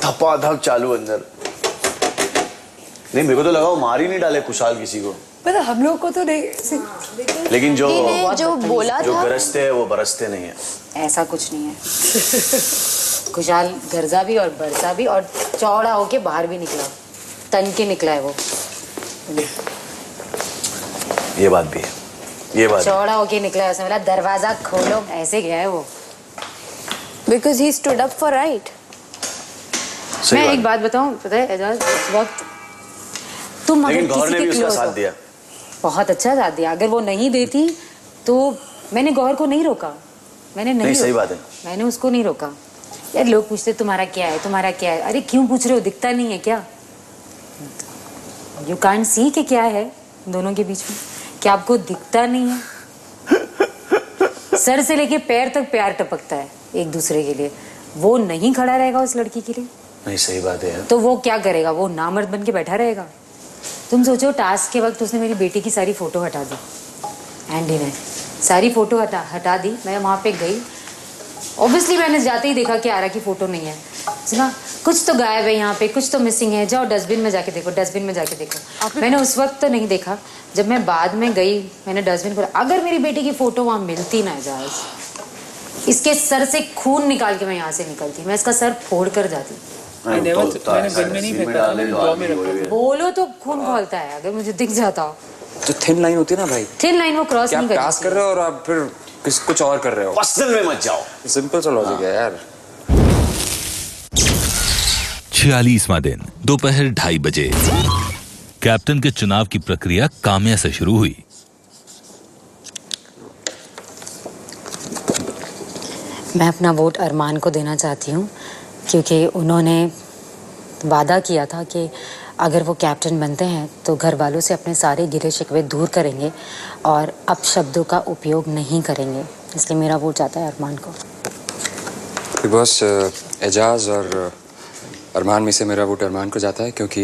धपाधप चालू अंदर। नहीं मेरे को तो लगा वो मार ही नहीं डाले कुशाल किसी को। पता हम लोग को तो नहीं, लेकिन जो बोला जो था गरजते हैं वो बरसते नहीं है। ऐसा कुछ नहीं है। खुशहाल गरजा भी और बरसा भी और चौड़ा होके बाहर भी निकला, तन के निकला है वो। ये बात भी है, ये बात चौड़ा होके निकला है, उसने बोला दरवाजा खोलो, ऐसे गया है वो। Because he stood up for right. मैं एक बात बताऊं, पता है एजाज, उस वक्त तुम अगर किसी के क्लोज हो, दिया बहुत अच्छा साथ दिया। अगर वो नहीं देती तो मैंने गौर को नहीं रोका, मैंने नहीं सही बात है, मैंने उसको नहीं रोका। यार लोग पूछते तुम्हारा क्या है, तुम्हारा क्या है। अरे क्यों पूछ रहे हो, दिखता नहीं है क्या? यू कांट सी कि क्या है दोनों के बीच में? क्या आपको दिखता नहीं है? सर से लेके पैर तक प्यार टपकता है एक दूसरे के लिए। वो नहीं खड़ा रहेगा उस लड़की के लिए? नहीं सही बात है। तो वो क्या करेगा? वो नामर्द बन के बैठा रहेगा? तुम सोचो, टास्क के वक्त उसने मेरी बेटी की सारी फोटो हटा दी, एंडी ने सारी फोटो हटा दी। मैं वहां पे गई, ऑब्वियसली मैंने जाते ही देखा कि आरा की फोटो नहीं है। सुना कुछ तो गायब है यहाँ पे, कुछ तो मिसिंग है, जाओ डस्टबिन में जाके देखो, डस्टबिन में जाके देखो। मैंने उस वक्त तो नहीं देखा, जब मैं बाद में गई मैंने डस्टबिन खोला। अगर मेरी बेटी की फोटो वहां मिलती ना एजाज, इसके सर से खून निकाल के मैं यहाँ से निकलती, मैं इसका सर फोड़ कर जाती। मैंने गन में नहीं फेंका, मैंने ड्रॉ में रखा। बोलो तो खून खोलता है अगर मुझे दिख जाता हो। जो थिन लाइन होती है ना भाई, थिन लाइन वो क्रॉस नहीं करनी। टास्क कर रहे हो और आप फिर कुछ और कर रहे हो। पर्सनल में मत जाओ। सिंपल सा लॉजिक है यार। 46वां दिन दोपहर 2:30 बजे कैप्टन के चुनाव की प्रक्रिया काम्या से शुरू हुई। मैं अपना वोट अरमान को देना चाहती हूँ क्योंकि उन्होंने वादा किया था कि अगर वो कैप्टन बनते हैं तो घर वालों से अपने सारे गिले शिकवे दूर करेंगे और अपशब्दों का उपयोग नहीं करेंगे। इसलिए मेरा वोट जाता है अरमान को। बिग बॉस, एजाज और अरमान में से मेरा वोट अरमान को जाता है क्योंकि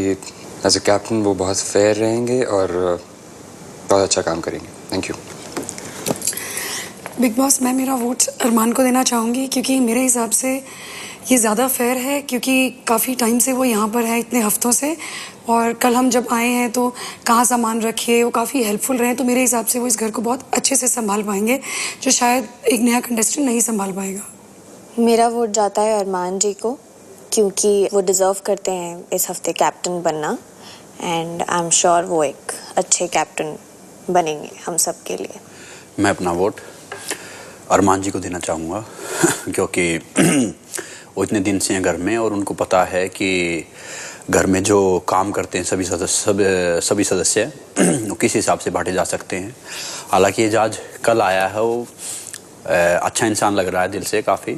एज ए कैप्टन वो बहुत फेयर रहेंगे और बहुत अच्छा काम करेंगे। Thank you. बिग बॉस, मैं मेरा वोट अरमान को देना चाहूँगी क्योंकि मेरे हिसाब से ये ज़्यादा फेयर है, क्योंकि काफ़ी टाइम से वो यहाँ पर है, इतने हफ्तों से। और कल हम जब आए हैं तो कहाँ सामान रखे, वो काफ़ी हेल्पफुल रहे। तो मेरे हिसाब से वो इस घर को बहुत अच्छे से संभाल पाएंगे, जो शायद एक नया कंटेस्टेंट नहीं संभाल पाएगा। मेरा वोट जाता है अरमान जी को क्योंकि वो डिज़र्व करते हैं इस हफ्ते कैप्टन बनना, एंड आई एम श्योर वो एक अच्छे कैप्टन बनेंगे हम सब के लिए। मैं अपना वोट अरमान जी को देना चाहूँगा क्योंकि वो इतने दिन से हैं घर में और उनको पता है कि घर में जो काम करते हैं सभी सदस्य वो किस हिसाब से बांटे जा सकते हैं। हालांकि एजाज कल आया है, वो अच्छा इंसान लग रहा है दिल से काफ़ी,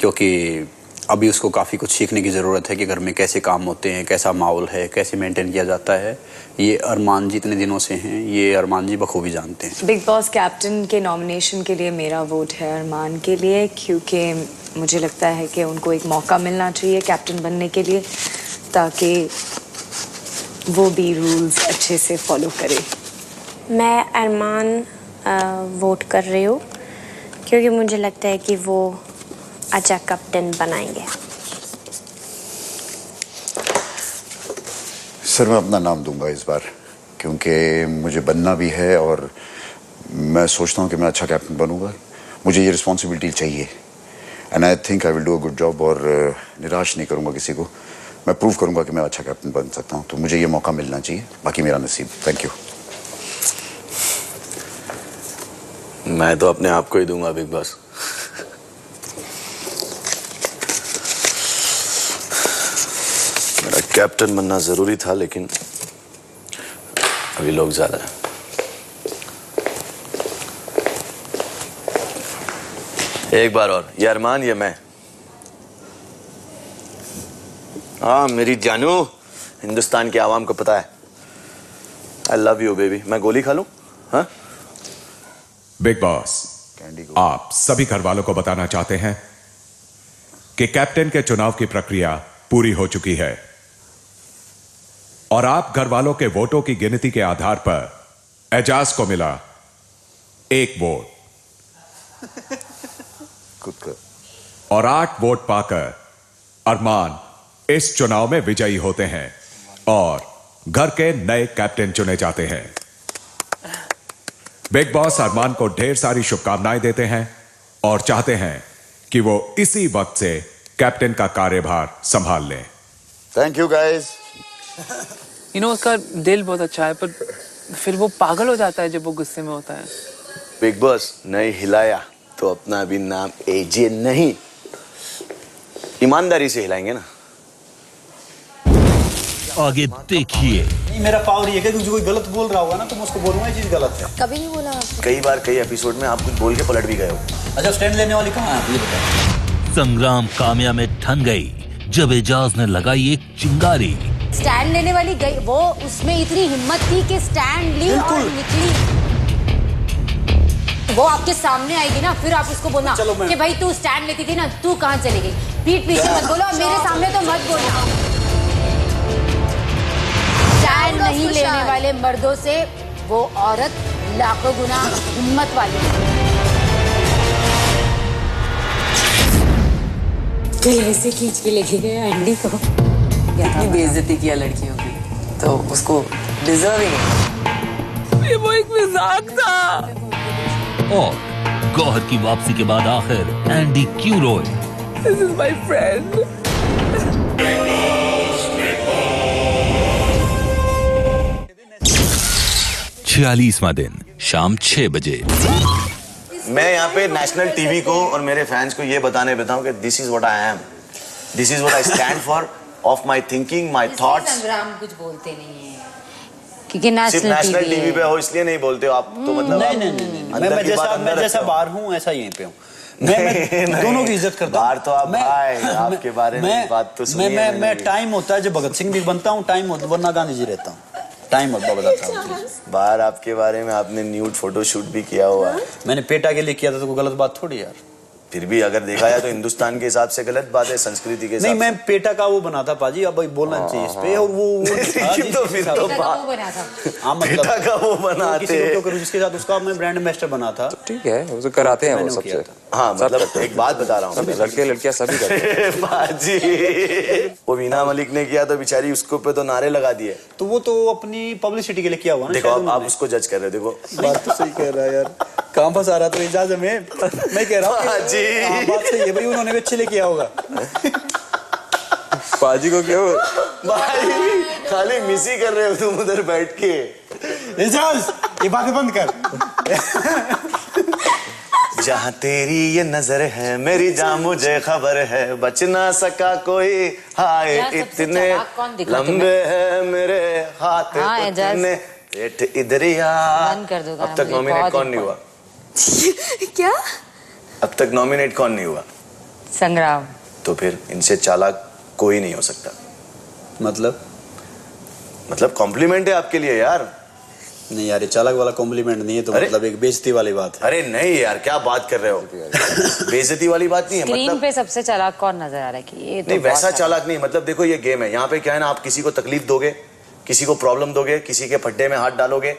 क्योंकि अभी उसको काफ़ी कुछ सीखने की ज़रूरत है कि घर में कैसे काम होते हैं, कैसा माहौल है, कैसे मेंटेन किया जाता है। ये अरमान जी इतने दिनों से हैं, ये अरमान जी बखूबी जानते हैं। बिग बॉस कैप्टन के नॉमिनेशन के लिए मेरा वोट है अरमान के लिए, क्योंकि मुझे लगता है कि उनको एक मौका मिलना चाहिए कैप्टन बनने के लिए, ताकि वो भी रूल्स अच्छे से फॉलो करे। मैं अरमान वोट कर रही हूँ क्योंकि मुझे लगता है कि वो अच्छा कैप्टन बनाएंगे। सर, मैं अपना नाम दूंगा इस बार क्योंकि मुझे बनना भी है और मैं सोचता हूँ कि मैं अच्छा कैप्टन बनूंगा। मुझे ये रिस्पॉन्सिबिलिटी चाहिए and I think I will do a good job और निराश नहीं करूँगा किसी को। मैं प्रूव करूँगा कि मैं अच्छा कैप्टन बन सकता हूँ, तो मुझे ये मौका मिलना चाहिए, बाकी मेरा नसीब। Thank you. मैं तो अपने आप को ही दूंगा बिग बॉस। मेरा कैप्टन बनना जरूरी था, लेकिन अभी लोग ज्यादा हैं। एक बार और, ये अरमान, ये मैं। हाँ मेरी जानू, हिंदुस्तान की आवाम को पता है आई लव यू बेबी। मैं गोली खा लूं? हाँ? बिग बॉस, आप सभी घर वालों को बताना चाहते हैं कि कैप्टन के चुनाव की प्रक्रिया पूरी हो चुकी है और आप घर वालों के वोटों की गिनती के आधार पर एजाज को मिला 1 वोट और 8 वोट पाकर अरमान इस चुनाव में विजयी होते हैं और घर के नए कैप्टन चुने जाते हैं। बिग बॉस अरमान को ढेर सारी शुभकामनाएं देते हैं और चाहते हैं कि वो इसी वक्त से कैप्टन का कार्यभार संभाल लें। Thank you guys. उसका दिल बहुत अच्छा है, पर फिर वो पागल हो जाता है जब वो गुस्से में होता है। बिग बॉस नहीं हिलाया तो अपना भी नाम एजे नहीं, ईमानदारी से हिलाएंगे ना। आगे देखिए। मेरा पावर ये है कि जो कोई गलत बोल रहा होगा ना तो मैं उसको बोलूंगा ये चीज गलत है। कभी नहीं बोला आपने। कई बार कई एपिसोड में आप कुछ बोल के पलट भी गए हो। अच्छा, स्टैंड लेने वाली कहाँ है ये बताओ। संग्राम काम्या में ठन गई जब एजाज ने लगाई एक चिंगारी। स्टैंड लेने वाली गई, वो उसमें इतनी हिम्मत थी कि स्टैंड ली और निकली। वो आपके सामने आएगी ना, फिर आप उसको बोलना कि भाई तू स्टैंड लेती थी ना, तू कहाँ चली गई। पीठ पीछे मत बोलो, मेरे सामने तो मत बोलना। स्टैंड नहीं लेने वाले मर्दों से वो औरत लाखों गुना हिम्मत वाली। कल ऐसे खींच के लेके गया एंडी को, इतनी बेइज्जती किया लड़कियों की, तो उसको डिजर्विंग है। ये वो एक मजाक था। और गौहर की वापसी के बाद आखिर एंडी क्यों रोए? This is my friend. 46वां दिन शाम 6 बजे। मैं यहाँ पे नेशनल टीवी को और मेरे फैंस को ये बताने बैठा हूँ कि this is what I am, this is what I stand for, of my thinking, my thoughts. संग्राम कुछ बोलते नहीं है क्योंकि नेशनल टीवी पे हो इसलिए नहीं बोलते हो आप तो। मतलब नहीं, मैं जैसा बाहर हूँ ऐसा यहीं पे हूँ। मैं दोनों की इज्जत करता हूँ। बाहर तो आप भाई आपके बारे में बात तो सुनी है। मैं टाइम होता है जब भगत सिंह भी बनता हूँ, टाइम होता वरना गांधी जी रहता हूँ। टाइम होता बताता हूँ। बाहर आपके बारे में आपने न्यूड फोटो शूट भी किया हुआ। मैंने पेटा के लिए किया था, तो कोई गलत बात थोड़ी यार। फिर भी अगर देखा जाए तो हिंदुस्तान के हिसाब से गलत बात है, संस्कृति के हिसाब नहीं, मैं पेटा का वो बना था पाजी, अब बोलना चाहिए इस पे। और वो तो फिर तो पेटा का वो बनाते जिसके साथ उसका मैं ब्रांड एम्बेसडर बना था। ठीक है, वो तो कराते हैं वो सबसे। हाँ मतलब एक बात बता रहा हूँ, लड़के लड़कियां सभी करते हैं बाजी। वो वीना मलिक ने किया तो बेचारी उसको पे तो नारे लगा दिए। तो वो तो अपनी पब्लिसिटी के लिए किया हुआ ना। देखो आप उसको जज कर रहे हो। देखो बात तो सही कह रहा है यार, कहाँ फंसा रहा तो एजाज में। मैं कह रहा हूँ बात सही है भाई, उन्होंने भी अच्छे लिए किया होगा। पाजी को क्यों भाई खाली मिस ही कर रहे हो तुम उधर बैठ के। एजाज ये बातें बंद कर। जहाँ तेरी ये नजर है मेरी जान मुझे खबर है, बच ना सका कोई। हाय इतने लंबे हैं मेरे हाथ, इतने पेट इधरिया। अब तक नॉमिनेट कौन नहीं हुआ? क्या? अब तक नॉमिनेट कौन नहीं हुआ? संग्राम। तो फिर इनसे चालाक कोई नहीं हो सकता। मतलब कॉम्प्लीमेंट है आपके लिए यार। नहीं यार, ये चालाक वाला कॉम्प्लीमेंट नहीं है, तो मतलब एक बेइज्जती वाली बात है। अरे नहीं यार, क्या बात कर रहे हो? बेइज्जती वाली बात नहीं है। स्क्रीन मतलब पे सबसे चालाक कौन नजर आ रहा है कि ये तो नहीं वैसा चालाक नहीं। मतलब देखो ये गेम है, यहाँ पे क्या है ना, आप किसी को तकलीफ दोगे, किसी को प्रॉब्लम दोगे, किसी के फड्डे में हाथ डालोगे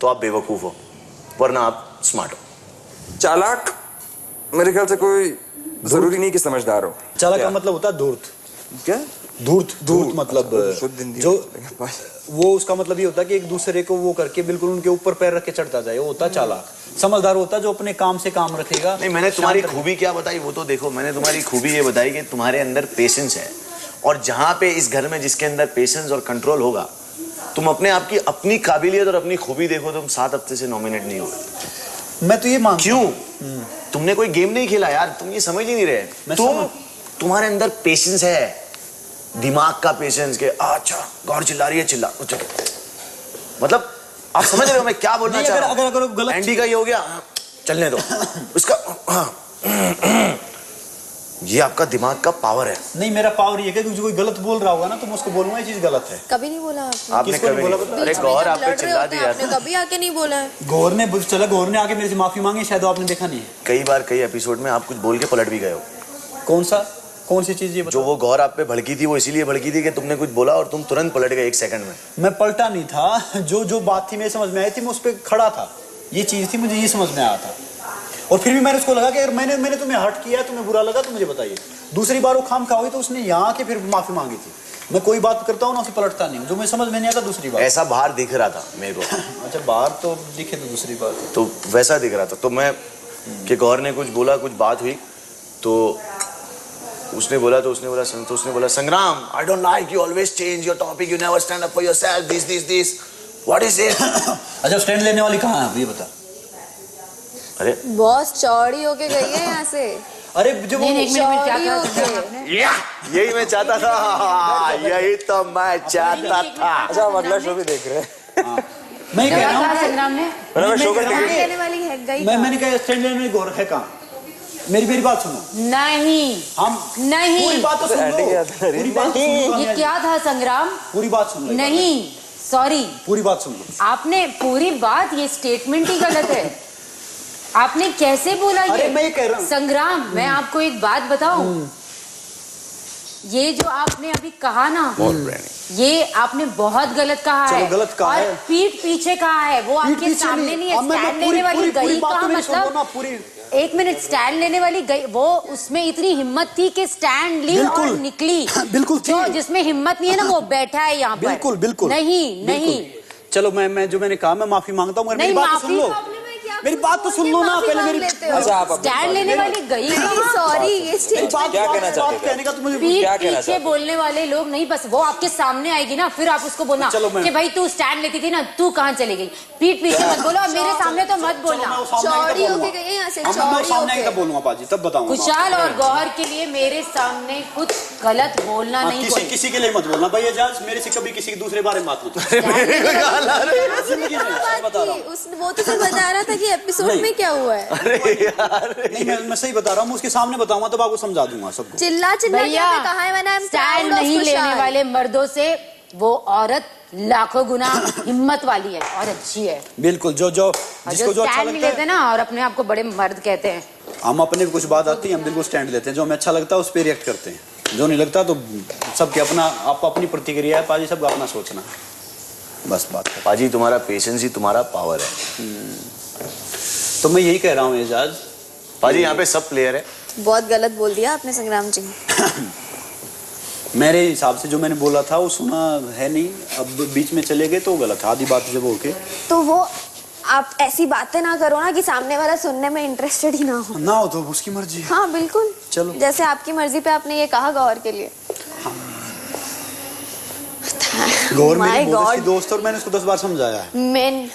तो आप बेवकूफ हो, वरना आप स्मार्ट हो। चालाक मेरे ख्याल से कोई जरूरी नहीं कि समझदार हो। चालाक का मतलब होता है धूर्त। क्या? धूर्त मतलब जो वो उसका मतलब ये होता है कि एक दूसरे को वो करके बिल्कुल उनके ऊपर पैर रख के चढ़ता जाए, वो होता है चालाक। समझदार होता है जो अपने काम से काम रखेगा। नहीं, मैंने तुम्हारी खूबी क्या बताई वो तो देखो। मैंने तुम्हारी खूबी ये बताई कि तुम्हारे अंदर पेशेंस है, और जहां पे इस घर में जिसके अंदर पेशेंस और कंट्रोल होगा, तुम अपने आप की अपनी काबिलियत और अपनी खूबी देखो, तुम 7 हफ्ते से नॉमिनेट नहीं हो। मैं तो ये मानता क्यों? तुमने कोई गेम नहीं खेला यार, तुम ये समझ ही नहीं रहे। तुम्हारे अंदर पेशेंस है, दिमाग का पेशेंस के। अच्छा गौर चिल्ला रही है, चिल्ला। मतलब आप समझ रहे हो मैं क्या बोलना चाह रहा हूं? अगर गलत एंडी का ये हो गया, चलने दो उसका। ये आपका दिमाग का पावर है। नहीं, मेरा पावर ये है कि जो कोई गलत बोल रहा होगा ना तो मैं उसको बोलूंगा ये चीज गलत है। कभी नहीं बोला आपने कभी नहीं बोला। अरे गौर आप पे चिल्ला दिया। आपने कभी आके नहीं बोला है। गौर ने आके मेरे से माफी मांगी, शायद आपने देखा नहीं है। कई बार कई एपिसोड में आप कुछ बोल के पलट भी गए हो। कौन सी चीज ये बताओ? जो वो गौर आप पे भड़की थी, वो इसीलिए भड़की थी कि तुमने कुछ बोला और तुम तुरंत पलट गए 1 सेकंड में। मैं पलटा नहीं था, जो बात थी मेरे समझ में आई थी, मैं उस पर खड़ा था। ये चीज थी, मुझे ये समझ में आया था। और फिर भी मैंने उसको लगा कि अगर मैंने तुम्हें हर्ट किया, तुम्हें बुरा लगा तो मुझे बताइए। दूसरी बार वो खाम खा हुई तो उसने यहाँ के फिर माफी मांगी थी। मैं कोई बात करता हूँ ना उसे पलटता नहीं, जो मैं समझ में नहीं आता दूसरी बार। ऐसा बाहर दिख रहा था मेरे को। अच्छा बाहर तो दिखे तो दूसरी बार तो वैसा दिख रहा था। तो मैं कि गौर ने कुछ बोला, कुछ बात हुई तो उसने बोला संग्राम, I don't like you always change your topic, you never stand up for yourself, this what is it. अच्छा स्टैंड लेने वाली कहाँ है ये बता। अरे बॉस चौड़ी होके गई है यहाँ से। अरे जब यही मैं चाहता था, यही तो मैं चाहता था। अच्छा हम अगला शो भी देख रहे हैं। मैं कह रहा हूँ संग्राम ने लेने वाली है गई। मैंने कहा स्टैंड लेने में गौर है कहाँ। मेरी बात सुनो। नहीं हम नहीं पूरी बात तो सुन लो। पूरी बात तो सुन लो। ये क्या था संग्राम? पूरी बात सुन लो। नहीं सॉरी, पूरी बात सुन लो। आपने पूरी बात, ये स्टेटमेंट ही गलत है। आपने कैसे बोला ये? अरे मैं कह रहा हूँ संग्राम, मैं आपको एक बात बताऊं, ये जो आपने अभी कहा ना, ये आपने बहुत गलत कहा है। गलत कहा और है। पीठ पीछे कहा है, वो आपके सामने नहीं है। स्टैंड लेने वाली गई कहा, मतलब एक मिनट, स्टैंड लेने वाली गई, वो उसमें इतनी हिम्मत थी कि स्टैंड ली और निकली। बिल्कुल जो जिसमें हिम्मत नहीं है ना वो बैठा है यहाँ पर। बिल्कुल नहीं। चलो मैं जो मैंने कहा मैं माफी मांगता हूँ। मेरी बात तो सुन लो, मेरी बात तो सुन लो ना पहले मेरी। अच्छा आप स्टैंड लेने वाली गई। सॉरी, ये क्या कहना चाहते हैं? कहने का तो मुझे क्या कहना पीछे चाहते? बोलने वाले लोग नहीं, बस वो आपके सामने आएगी ना, फिर आप उसको बोलना कि भाई तू स्टैंड लेती थी ना, तू कहाँ चली गई। पीठ पीछे मत बोलो, और मेरे सामने तो मत बोलना। चौड़ी होके गई है यहाँ से, चौड़ी होके। बोलूंगा बाजी तब बताऊंगा। खुशहाल और गौहर के लिए मेरे सामने कुछ गलत बोलना नहीं। किसी के लिए मत बोलना भाई एजाज, मेरे से कभी किसी के दूसरे बारे में बात मत। वो तो सिर्फ बता रहा था कि एपिसोड में क्या हुआ है। अरे यार नहीं मैं सही बता रहा हूँ, उसके सामने बताऊंगा तब आपको समझा दूंगा सबको। चिल्ला भैया कहा है मैंने, स्टैंड नहीं लेने वाले मर्दों से वो औरत लाखों गुना हिम्मत वाली है और अच्छी है। बिल्कुल जो जिसको जो अच्छा स्टैंड नहीं लगता लेते ना और अपने आप को बड़े मर्द कहते हैं। हम अपने कुछ बात आती है, हम बिल्कुल स्टैंड लेते हैं। जो हमें अच्छा लगता है उस पर रिएक्ट करते हैं, जो नहीं लगता तो सबके अपना, आपको अपनी प्रतिक्रिया है पाजी, सबका अपना सोचना है, बस बात है। पाजी तुम्हारा पेशेंस ही तुम्हारा पावर है। तो मैं यही कह रहा हूँ एजाज, पाजी यहाँ पे सब प्लेयर है। बहुत गलत बोल दिया आपने संग्राम जी। मेरे हिसाब से जो मैंने बोला था वो सुना है नहीं, अब बीच में चले गए तो गलत, आधी बात जब होके। तो वो आप ऐसी बातें ना करो ना कि सामने वाला सुनने में इंटरेस्टेड ही ना हो तो उसकी मर्जी। हाँ बिल्कुल, चलो जैसे आपकी मर्जी पे आपने ये कहा गौर के लिए। गौर मेरी बहुत अच्छी दोस्त और मैंने उसको 10 बार समझाया है। मेन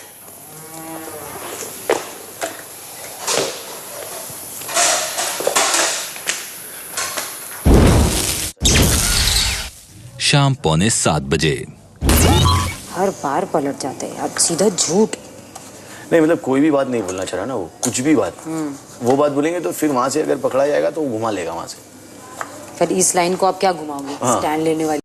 शाम 6:45 बजे। हर बार पलट जाते हैं अब, सीधा झूठ। नहीं मतलब कोई भी बात नहीं बोलना चाह रहा ना, वो कुछ भी बात वो बात बोलेंगे तो फिर वहां से अगर पकड़ा जाएगा तो वो घुमा लेगा वहां से। फिर इस लाइन को आप क्या घुमाओगे? स्टैंड लेने वाली